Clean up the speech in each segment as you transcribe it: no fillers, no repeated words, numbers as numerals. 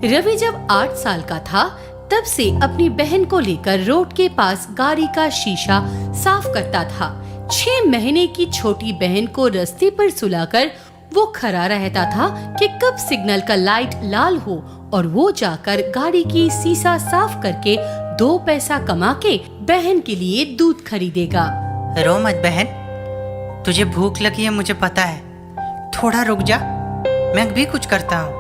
रवि जब 8 साल का था तब से अपनी बहन को लेकर रोड के पास गाड़ी का शीशा साफ करता था। 6 महीने की छोटी बहन को रास्ते पर सुलाकर वो खड़ा रहता था कि कब सिग्नल का लाइट लाल हो और वो जाकर गाड़ी की शीशा साफ करके 2 पैसा कमा के बहन के लिए दूध खरीदेगा। रो मत बहन, तुझे भूख लगी है मुझे पता है, थोड़ा रुक जा, मैं भी कुछ करता हूँ।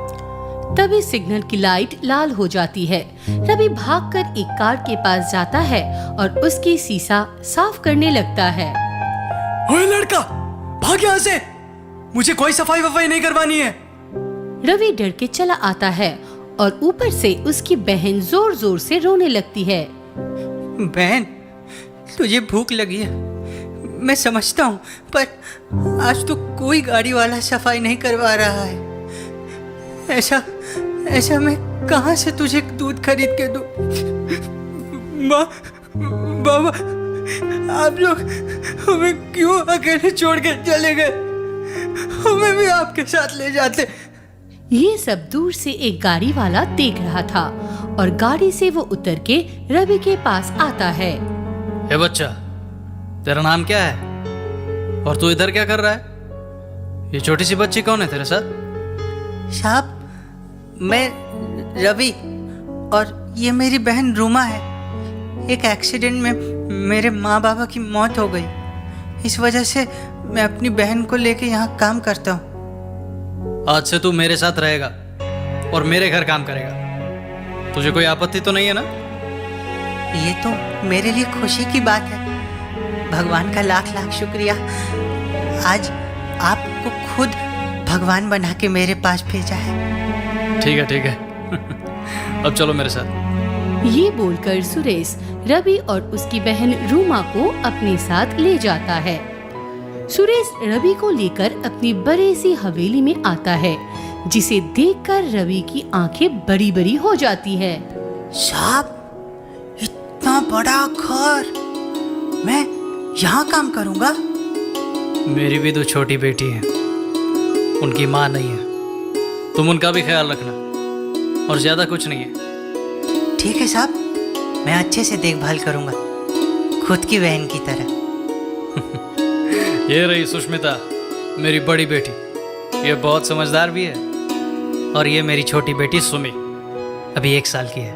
तभी सिग्नल की लाइट लाल हो जाती है। रवि भागकर एक कार के पास जाता है और उसकी शीशा साफ करने लगता है। ओए लड़का, भाग यहाँ से, मुझे कोई सफाई वफाई नहीं करवानी है। रवि डर के चला आता है और ऊपर से उसकी बहन जोर जोर से रोने लगती है। बहन, तुझे भूख लगी है, मैं समझता हूँ, पर आज तो कोई गाड़ी वाला सफाई नहीं करवा रहा है। ऐसा मैं कहाँ से तुझे दूध खरीद के दूँ? माँ, बाबा, आप लोग हमें क्यों अकेले छोड़ के चले गए? हमें भी आपके साथ ले जाते। ये सब दूर से एक गाड़ी वाला देख रहा था और गाड़ी से वो उतर के रवि के पास आता है। हे बच्चा, तेरा नाम क्या है और तू इधर क्या कर रहा है? ये छोटी सी बच्ची कौन है तेरे साथ? साहब, मैं रवि और ये मेरी बहन रूमा है। एक एक्सीडेंट में मेरे माँ बाबा की मौत हो गई, इस वजह से मैं अपनी बहन को लेके यहाँ काम करता हूँ। आज से तू मेरे साथ रहेगा और मेरे घर काम करेगा। तुझे कोई आपत्ति तो नहीं है ना? ये तो मेरे लिए खुशी की बात है। भगवान का लाख लाख शुक्रिया, आज आपको खुद भगवान बना के मेरे पास भेजा है। ठीक है अब चलो मेरे साथ। ये बोलकर सुरेश रवि और उसकी बहन रूमा को अपने साथ ले जाता है। सुरेश रवि को लेकर अपनी बड़ी सी हवेली में आता है, जिसे देखकर रवि की आंखें बड़ी बड़ी हो जाती है। साहब, इतना बड़ा घर, मैं यहाँ काम करूँगा? मेरी भी 2 छोटी बेटी है, उनकी माँ नहीं है, तुम उनका भी ख्याल रखना और ज्यादा कुछ नहीं है। ठीक है साहब, मैं अच्छे से देखभाल करूँगा, खुद की बहन की तरह। ये रही सुष्मिता, मेरी बड़ी बेटी, ये बहुत समझदार भी है। और ये मेरी छोटी बेटी सुमी, अभी 1 साल की है।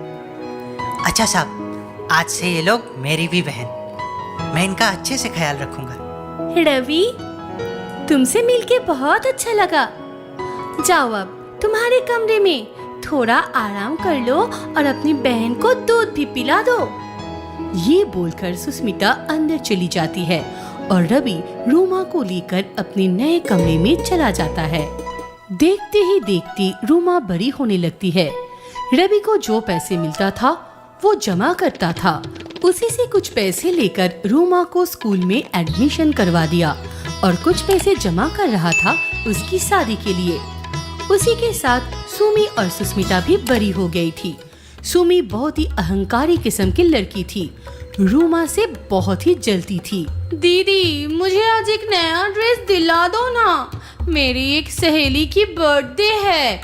अच्छा साहब, आज से ये लोग मेरी भी बहन, मैं इनका अच्छे से ख्याल रखूँगा। रवि, तुमसे मिलके बहुत अच्छा लगा। जाओ अब तुम्हारे कमरे में थोड़ा आराम कर लो और अपनी बहन को दूध भी पिला दो। ये बोलकर सुष्मिता अंदर चली जाती है और रवि रूमा को लेकर अपने नए कमरे में चला जाता है। देखते ही देखते रूमा बड़ी होने लगती है। रवि को जो पैसे मिलता था वो जमा करता था, उसी से कुछ पैसे लेकर रूमा को स्कूल में एडमिशन करवा दिया और कुछ पैसे जमा कर रहा था उसकी शादी के लिए। उसी के साथ सुमी और सुष्मिता भी बड़ी हो गई थी। सुमी बहुत ही अहंकारी किस्म की लड़की थी, रूमा से बहुत ही जलती थी। दीदी, मुझे आज एक नया ड्रेस दिला दो ना, मेरी एक सहेली की बर्थडे है।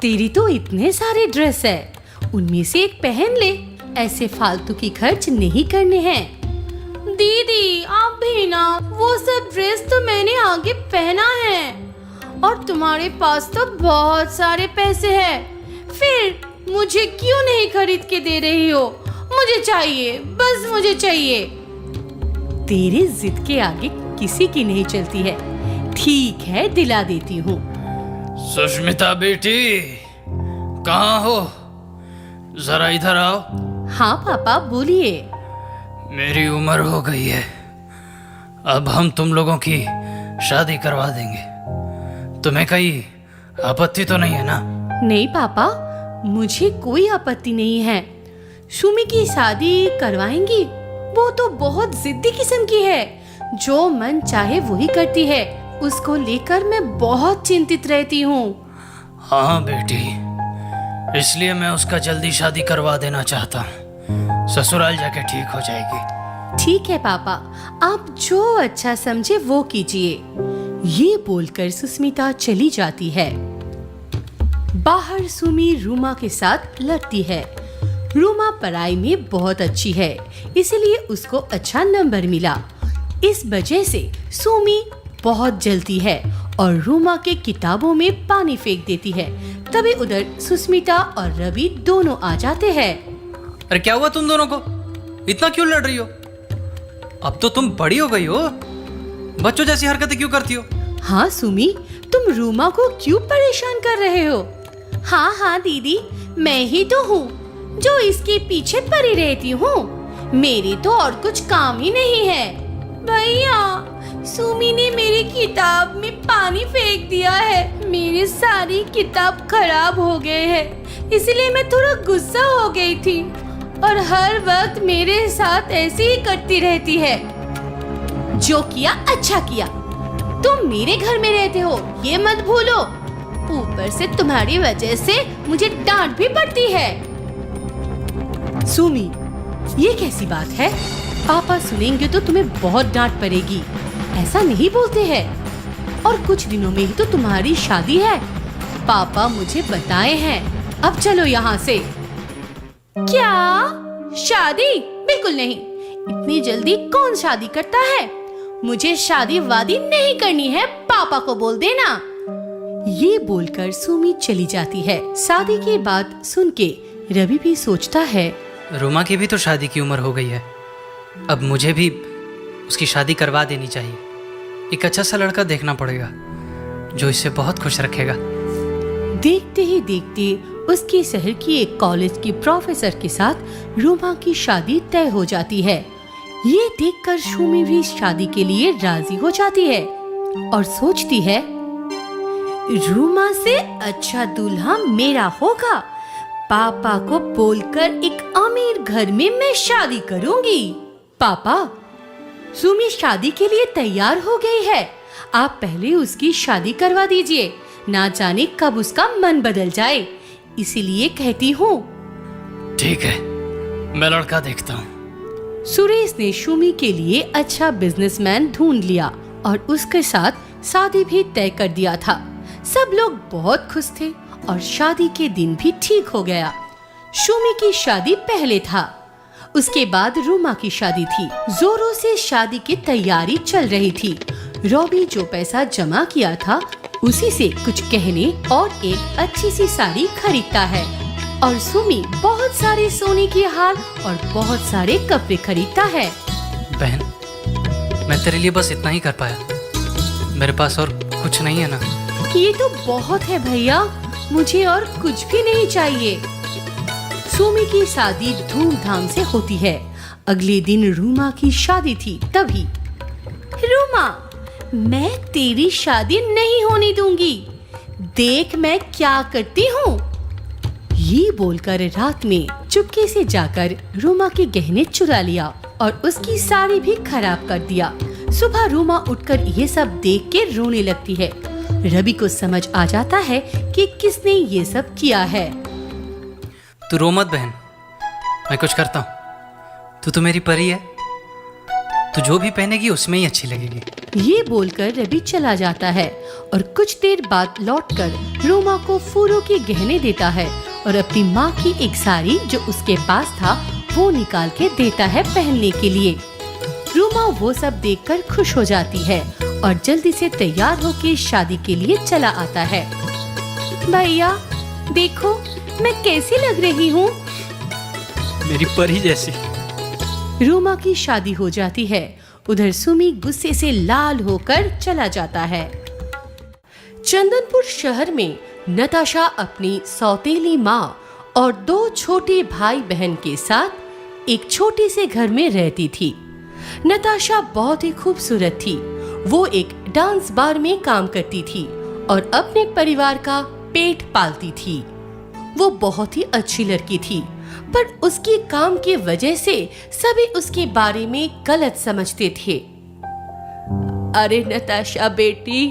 तेरी तो इतने सारे ड्रेस है, उनमें से एक पहन ले, ऐसे फालतू की खर्च नहीं करने हैं। दीदी, आप भी ना, वो सब ड्रेस तो मैंने आगे पहना है और तुम्हारे पास तो बहुत सारे पैसे हैं, फिर मुझे क्यों नहीं खरीद के दे रही हो? मुझे चाहिए, बस मुझे चाहिए। तेरी जिद के आगे किसी की नहीं चलती है। ठीक है, दिला देती हूँ। सुष्मिता बेटी, कहाँ हो? जरा इधर आओ। हाँ पापा, बोलिए। मेरी उम्र हो गई है, अब हम तुम लोगों की शादी करवा देंगे। तुम्हें कहीं आपत्ति तो नहीं है ना? नहीं पापा, मुझे कोई आपत्ति नहीं है। सुमी की शादी करवाएंगी, वो तो बहुत जिद्दी किस्म की है, जो मन चाहे वही करती है। उसको लेकर मैं बहुत चिंतित रहती हूँ। हाँ बेटी, इसलिए मैं उसका जल्दी शादी करवा देना चाहता हूँ, ससुराल जाके ठीक हो जाएगी। ठीक है पापा, आप जो अच्छा समझे वो कीजिए। ये बोलकर सुष्मिता चली जाती है। बाहर सुमी रूमा के साथ लड़ती है। रूमा पढ़ाई में बहुत अच्छी है, इसलिए उसको अच्छा नंबर मिला। इस वजह से सुमी बहुत जलती है और रूमा के किताबों में पानी फेंक देती है। तभी उधर सुस्मिता और रवि दोनों आ जाते हैं। अरे क्या हुआ तुम दोनों को? इतना क्यों लड़ रही हो? अब तो तुम बड़ी हो गई हो, बच्चों जैसी हरकतें क्यों करती हो? हाँ सुमी, तुम रूमा को क्यों परेशान कर रहे हो? हाँ हाँ दीदी, मैं ही तो हूँ जो इसके पीछे पड़ी रहती हूँ। मेरे तो और कुछ काम ही नहीं है। भैया, सुमी ने मेरी किताब में पानी फेंक दिया है। मेरी सारी किताब खराब हो गए हैं, इसलिए मैं थोड़ा गुस्सा हो गई थी और हर वक्त मेरे साथ ऐसे ही करती रहती है। जो किया अच्छा किया, तुम मेरे घर में रहते हो ये मत भूलो। ऊपर से तुम्हारी वजह से मुझे डांट भी पड़ती है। सुमी, ये कैसी बात है? पापा सुनेंगे तो तुम्हें बहुत डांट पड़ेगी। ऐसा नहीं बोलते हैं। और कुछ दिनों में ही तो तुम्हारी शादी है, पापा मुझे बताए हैं। अब चलो यहाँ से। क्या शादी? बिल्कुल नहीं, इतनी जल्दी कौन शादी करता है? मुझे शादी वादी नहीं करनी है, पापा को बोल देना। ये बोलकर सुमी चली जाती है। शादी की बात सुन के रवि भी सोचता है, रूमा की भी तो शादी की उम्र हो गई है, अब मुझे भी उसकी शादी करवा देनी चाहिए। एक अच्छा सा लड़का देखना पड़ेगा जो इसे बहुत खुश रखेगा। देखते ही देखते उसके शहर की एक कॉलेज की प्रोफेसर के साथ रूमा की शादी तय हो जाती है। ये देखकर सुमी भी शादी के लिए राजी हो जाती है और सोचती है, रूमा से अच्छा दूल्हा मेरा होगा। पापा को बोलकर एक अमीर घर में मैं शादी करूंगी। पापा, सुमी शादी के लिए तैयार हो गई है, आप पहले उसकी शादी करवा दीजिए, ना जाने कब उसका मन बदल जाए, इसीलिए कहती हूँ। ठीक है, मैं लड़का देखता हूँ। सुरेश ने सुमी के लिए अच्छा बिजनेसमैन ढूंढ लिया और उसके साथ शादी भी तय कर दिया था। सब लोग बहुत खुश थे और शादी के दिन भी ठीक हो गया। सुमी की शादी पहले था, उसके बाद रूमा की शादी थी। जोरों से शादी की तैयारी चल रही थी। रवि जो पैसा जमा किया था उसी से कुछ गहने और एक अच्छी सी साड़ी खरीदता है और सुमी बहुत सारे सोने के हार और बहुत सारे कपड़े खरीदता है। बहन, मैं तेरे लिए बस इतना ही कर पाया, मेरे पास और कुछ नहीं है ना। ये तो बहुत है भैया, मुझे और कुछ भी नहीं चाहिए। सुमी की शादी धूमधाम से होती है। अगले दिन रूमा की शादी थी। तभी, रूमा, मैं तेरी शादी नहीं होने दूंगी, देख मैं क्या करती हूँ। ये बोलकर रात में चुपके से जाकर रूमा के गहने चुरा लिया और उसकी साड़ी भी खराब कर दिया। सुबह रूमा उठकर ये सब देख के रोने लगती है। रवि को समझ आ जाता है कि किसने ये सब किया है। तू रो मत बहन, मैं कुछ करता हूँ। तू तो मेरी परी है, तू जो भी पहनेगी उसमें ही अच्छी लगेगी। ये बोलकर रवि चला जाता है और कुछ देर बाद लौटकर रूमा को फूलों के गहने देता है और अपनी माँ की एक साड़ी जो उसके पास था वो निकाल के देता है पहनने के लिए। रूमा वो सब देखकर खुश हो जाती है और जल्दी से तैयार होकर शादी के लिए चला आता है। भैया देखो मैं कैसी लग रही हूँ? मेरी परी जैसी। रूमा की शादी हो जाती है। उधर सुमी गुस्से से लाल होकर चला जाता है। चंदनपुर शहर में नताशा अपनी सौतेली माँ और 2 छोटे भाई बहन के साथ एक छोटे से घर में रहती थी। नताशा बहुत ही खूबसूरत थी। वो एक डांस बार में काम करती थी और अपने परिवार का पेट पालती थी। वो बहुत ही अच्छी लड़की थी, पर उसके काम की वजह से सभी उसके बारे में गलत समझते थे। अरे नताशा बेटी,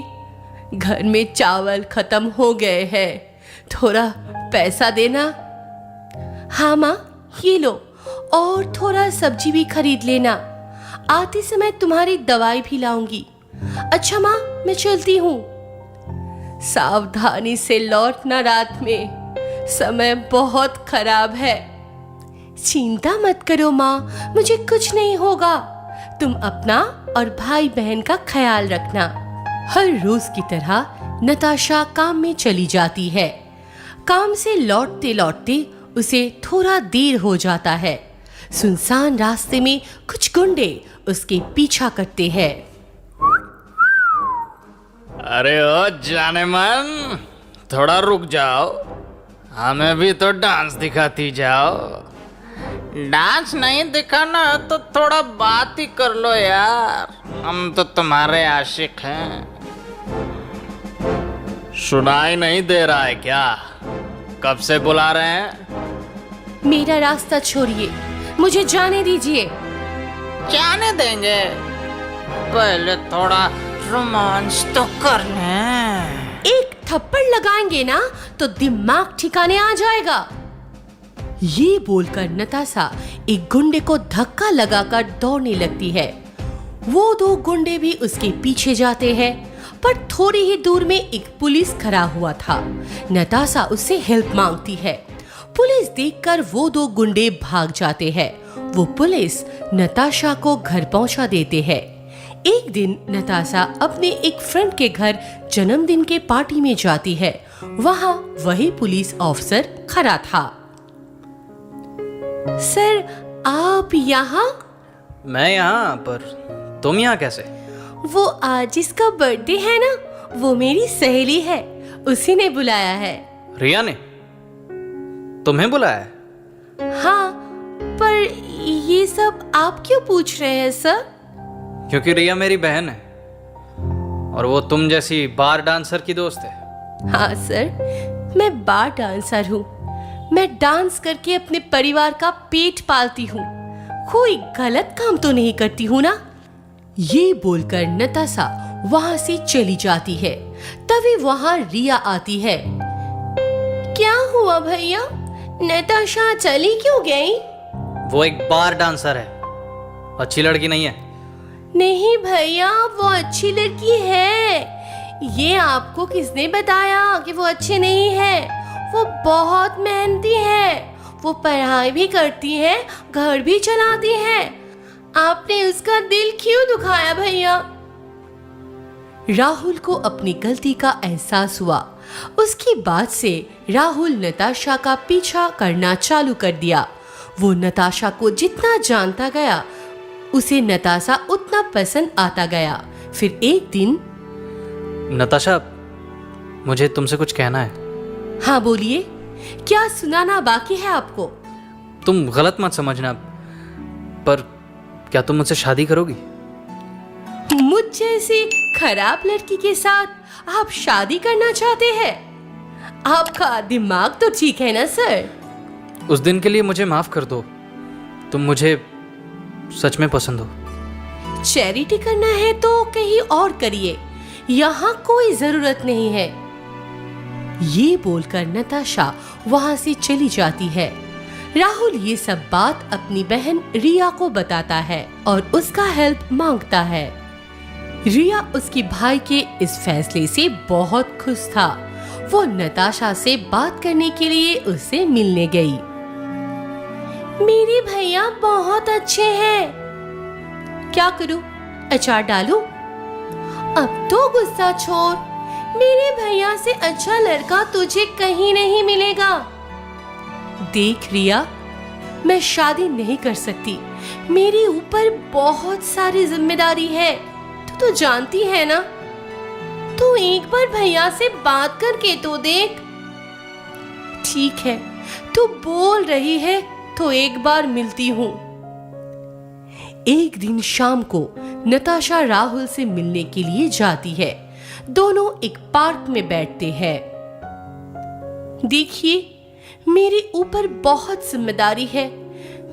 घर में चावल खत्म हो गए हैं, थोड़ा पैसा देना। हाँ माँ, ये लो, और थोड़ा सब्जी भी खरीद लेना, आते समय तुम्हारी दवाई भी लाऊंगी। अच्छा माँ, मैं चलती हूँ। सावधानी से लौटना रात में, समय बहुत खराब है। चिंता मत करो माँ, मुझे कुछ नहीं होगा। तुम अपना और भाई बहन का ख्याल रखना। हर रोज की तरह नताशा काम में चली जाती है। काम से लौटते लौटते उसे थोड़ा देर हो जाता है। सुनसान रास्ते में कुछ गुंडे उसके पीछा करते हैं। अरे ओ जाने मन, थोड़ा रुक जाओ, हमें भी तो डांस दिखाती जाओ। डांस नहीं दिखाना तो थोड़ा बात ही कर लो यार, हम तो तुम्हारे आशिक हैं। सुनाई नहीं दे रहा है क्या? कब से बुला रहे हैं? मेरा रास्ता छोड़िए, मुझे जाने दीजिए। जाने देंगे, पहले थोड़ा रोमांस तो कर लें। एक थप्पड़ लगाएंगे ना तो दिमाग ठिकाने आ जाएगा। ये बोलकर नताशा एक गुंडे को धक्का लगाकर दौड़ने लगती है। वो दो गुंडे भी उसके पीछे जाते हैं, पर थोड़ी ही दूर में एक पुलिस खड़ा हुआ था। नताशा उससे हेल्प मांगती है। पुलिस देखकर वो दो गुंडे भाग जाते हैं। वो पुलिस नताशा को घर पहुंचा देते हैं। एक दिन नताशा अपने एक फ्रेंड के घर जन्मदिन के पार्टी में जाती है। वहां वही पुलिस ऑफिसर खड़ा था। सर, आप यहाँ? मैं यहाँ, पर तुम यहाँ कैसे? वो आज जिसका बर्थडे है ना, वो मेरी सहेली है, उसी ने बुलाया है। रिया ने तुम्हें बुलाया है? हाँ, पर ये सब आप क्यों पूछ रहे हैं सर? क्योंकि रिया मेरी बहन है और वो तुम जैसी बार डांसर की दोस्त है। हाँ सर, मैं बार डांसर हूँ। मैं डांस करके अपने परिवार का पेट पालती हूँ। कोई गलत काम तो नहीं करती हूँ ना? ये बोलकर नताशा वहां से चली जाती है। तभी वहां रिया आती है। क्या हुआ भैया, नताशा चली क्यों गई? वो एक बार डांसर है, अच्छी लड़की नहीं है। नहीं भैया, वो अच्छी लड़की है। ये आपको किसने बताया कि वो अच्छी नहीं है? वो बहुत मेहनती है, वो पढ़ाई भी करती है, घर भी चलाती है। आपने उसका दिल क्यों दुखाया भैया? राहुल को अपनी गलती का एहसास हुआ। उसकी बात से राहुल नताशा का पीछा करना चालू कर दिया। वो नताशा को जितना जानता गया, उसे नताशा उतना पसंद आता गया। फिर एक दिन, नताशा, मुझे तुमसे कुछ कहना है। हाँ बोलिए, क्या सुनाना बाकी है आपको? तुम गलत मत समझना, पर क्या तुम मुझसे शादी करोगी? मुझ जैसी खराब लड़की के साथ आप शादी करना चाहते हैं? आपका दिमाग तो ठीक है ना सर? उस दिन के लिए मुझे माफ कर दो। तुम मुझे सच में पसंद हो। चैरिटी करना है तो कहीं और करिए, यहाँ कोई जरूरत नहीं है। ये बोलकर नताशा वहां से चली जाती है। राहुल ये सब बात अपनी बहन रिया को बताता है और उसका हेल्प मांगता है। रिया उसके भाई के इस फैसले से बहुत खुश था। वो नताशा से बात करने के लिए उससे मिलने गई। मेरे भैया बहुत अच्छे हैं। क्या करूं, अचार डालूं? अब तो गुस्सा छोड़, मेरे भैया से अच्छा लड़का तुझे कहीं नहीं मिलेगा। देख रिया, मैं शादी नहीं कर सकती। मेरे ऊपर बहुत सारी जिम्मेदारी है, तू तो जानती है ना। तू एक बार भैया से बात करके तो देख। ठीक है, तू बोल रही है तो एक बार मिलती हूँ। एक दिन शाम को नताशा राहुल से मिलने के लिए जाती है। दोनों एक पार्क में बैठते हैं। देखिए, मेरे ऊपर बहुत जिम्मेदारी है,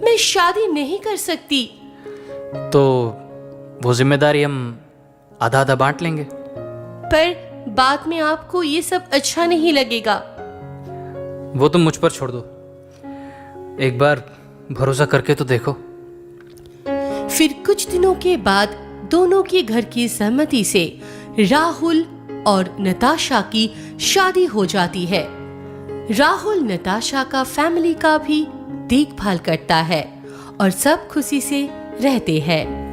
मैं शादी नहीं कर सकती। तो वो जिम्मेदारी हम आधा आधा बांट लेंगे। पर बाद में आपको ये सब अच्छा नहीं लगेगा। वो तुम मुझ पर छोड़ दो, एक बार भरोसा करके तो देखो। फिर कुछ दिनों के बाद दोनों के घर की सहमति से राहुल और नताशा की शादी हो जाती है। राहुल नताशा का फैमिली का भी देखभाल करता है और सब खुशी से रहते हैं।